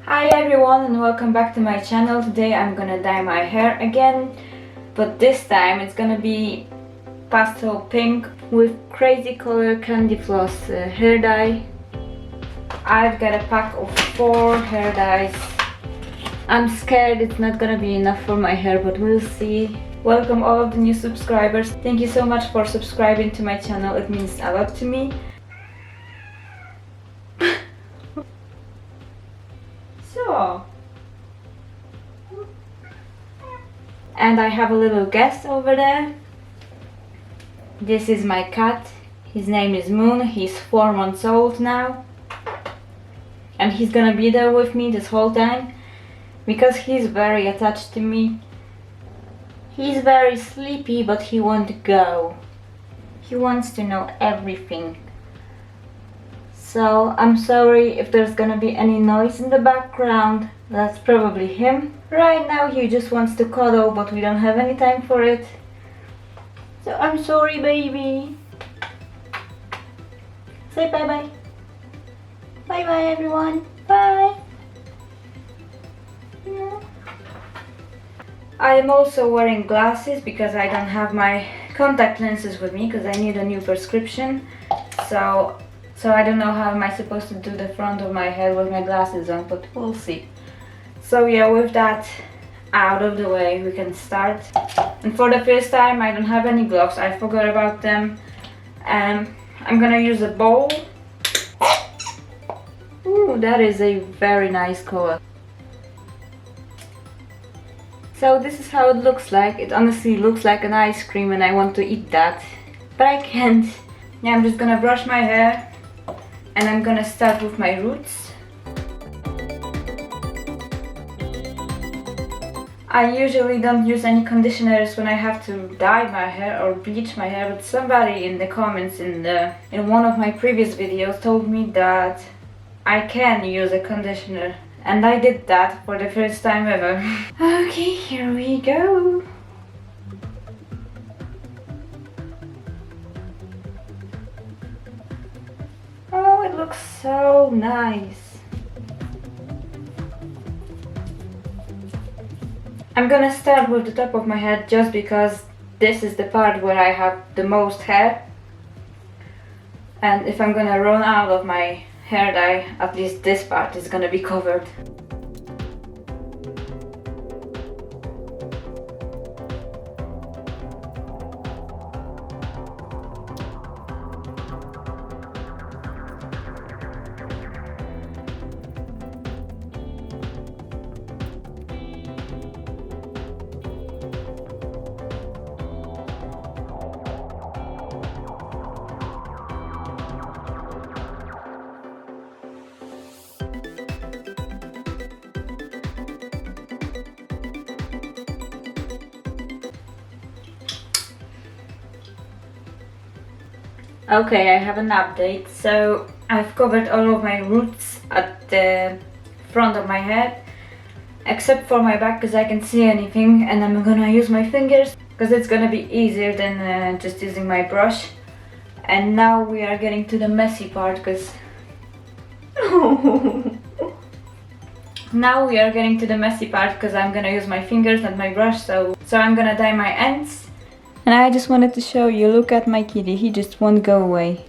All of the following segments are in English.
Hi everyone and welcome back to my channel. Today I'm gonna dye my hair again, but this time it's gonna be pastel pink with crazy color candy floss hair dye. I've got a pack of 4 hair dyes. I'm scared it's not gonna be enough for my hair, but we'll see. Welcome all of the new subscribers. Thank you so much for subscribing to my channel. It means a lot to me. And I have a little guest over there. This is my cat. His name is Moon. He's 4 months old now. And he's gonna be there with me this whole time because he's very attached to me. He's very sleepy, but he won't go. He wants to know everything. So I'm sorry if there's gonna be any noise in the background. That's probably him. Right now he just wants to cuddle, but we don't have any time for it. So I'm sorry, baby. Say bye-bye. Bye-bye, everyone. Bye. Yeah. I am also wearing glasses because I don't have my contact lenses with me because I need a new prescription. So I don't know how am I supposed to do the front of my head with my glasses on, but we'll see. So yeah, with that out of the way, we can start. And for the first time, I don't have any gloves. I forgot about them. I'm gonna use a bowl. Ooh, that is a very nice color. So this is how it looks like. It honestly looks like an ice cream and I want to eat that, but I can't. Yeah, I'm just gonna brush my hair and I'm gonna start with my roots. I usually don't use any conditioners when I have to dye my hair or bleach my hair, but somebody in the comments in one of my previous videos told me that I can use a conditioner, and I did that for the first time ever. Okay, here we go. Oh, it looks so nice. I'm gonna start with the top of my head just because this is the part where I have the most hair. And if I'm gonna run out of my hair dye, at least this part is gonna be covered. Okay, I have an update. So I've covered all of my roots at the front of my head, except for my back because I can see anything, and I'm gonna use my fingers because it's gonna be easier than just using my brush. And now we are getting to the messy part because now we are getting to the messy part because I'm gonna use my fingers, not my brush. So I'm gonna dye my ends. And I just wanted to show you, look at my kitty, he just won't go away.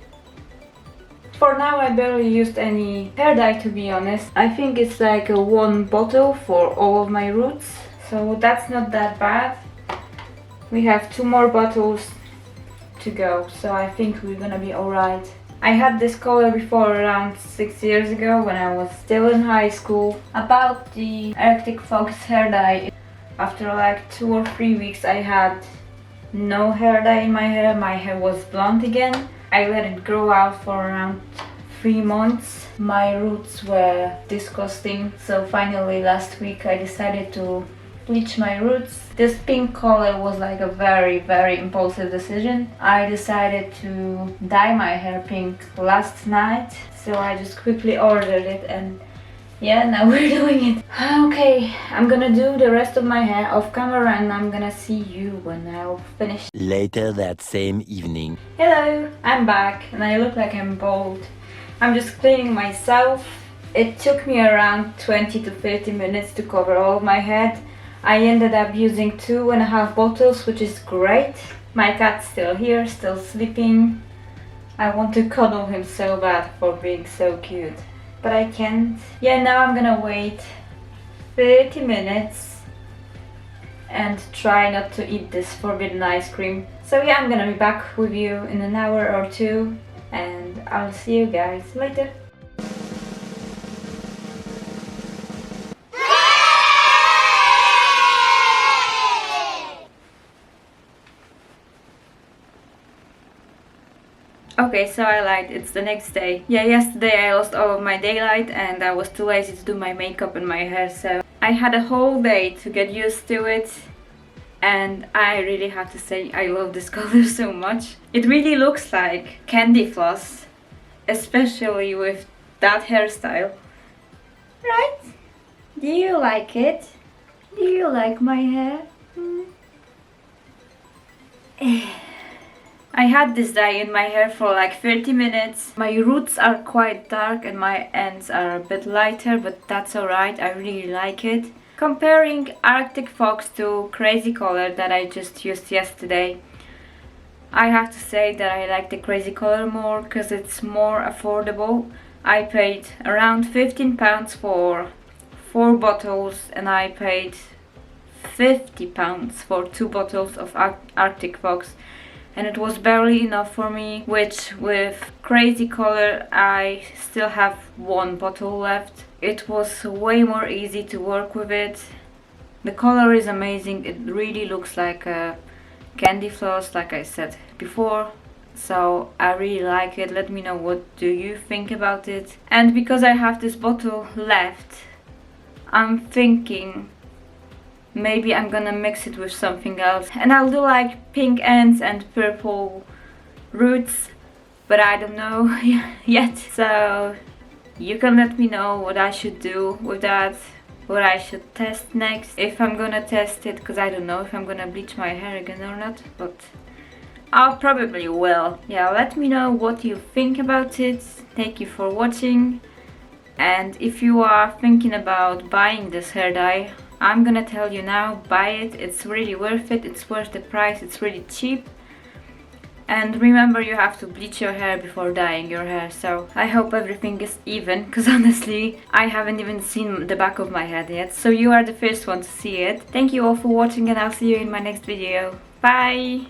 For now I barely used any hair dye, to be honest. I think it's like a 1 bottle for all of my roots, so that's not that bad. We have 2 more bottles to go, so I think we're gonna be alright. I had this color before around 6 years ago when I was still in high school. About the Arctic Fox hair dye, after like 2 or 3 weeks I had no hair dye in my hair. My hair was blonde again. I let it grow out for around 3 months. My roots were disgusting, so finally last week I decided to bleach my roots. This pink color was like a very impulsive decision. I decided to dye my hair pink last night, so I just quickly ordered it and yeah, now we're doing it. Okay, I'm gonna do the rest of my hair off camera and I'm gonna see you when I'll finish. Later that same evening. Hello, I'm back and I look like I'm bald. I'm just cleaning myself It took me around 20 to 30 minutes to cover all of my head. I ended up using 2.5 bottles, which is great. My cat's still here, still sleeping. I want to cuddle him so bad for being so cute, but I can't. Yeah, now I'm gonna wait 30 minutes and try not to eat this forbidden ice cream. So yeah, I'm gonna be back with you in an hour or two, and I'll see you guys later. Okay, so I lied, it's the next day. Yeah, yesterday I lost all of my daylight and I was too lazy to do my makeup and my hair, so I had a whole day to get used to it. And I really have to say I love this color so much. It really looks like candy floss, especially with that hairstyle. Right? Do you like it? Do you like my hair? I had this dye in my hair for like 30 minutes. My roots are quite dark and my ends are a bit lighter, but that's alright, I really like it. Comparing Arctic Fox to Crazy Color that I just used yesterday, I have to say that I like the Crazy Color more because it's more affordable. I paid around £15 for 4 bottles and I paid £50 for 2 bottles of Arctic Fox. And it was barely enough for me, which with Crazy Color I still have 1 bottle left. It was way more easy to work with it. The color is amazing, it really looks like a candy floss like I said before. So I really like it, let me know what do you think about it. And because I have this bottle left, I'm thinking maybe I'm gonna mix it with something else. And I'll do like pink ends and purple roots, but I don't know yet. So you can let me know what I should do with that, what I should test next, if I'm gonna test it, because I don't know if I'm gonna bleach my hair again or not, but I probably will. Yeah, let me know what you think about it. Thank you for watching. And if you are thinking about buying this hair dye, I'm gonna tell you now, buy it, it's really worth it, it's worth the price, it's really cheap. And remember, you have to bleach your hair before dyeing your hair, so I hope everything is even, because honestly, I haven't even seen the back of my head yet, so you are the first one to see it. Thank you all for watching and I'll see you in my next video. Bye!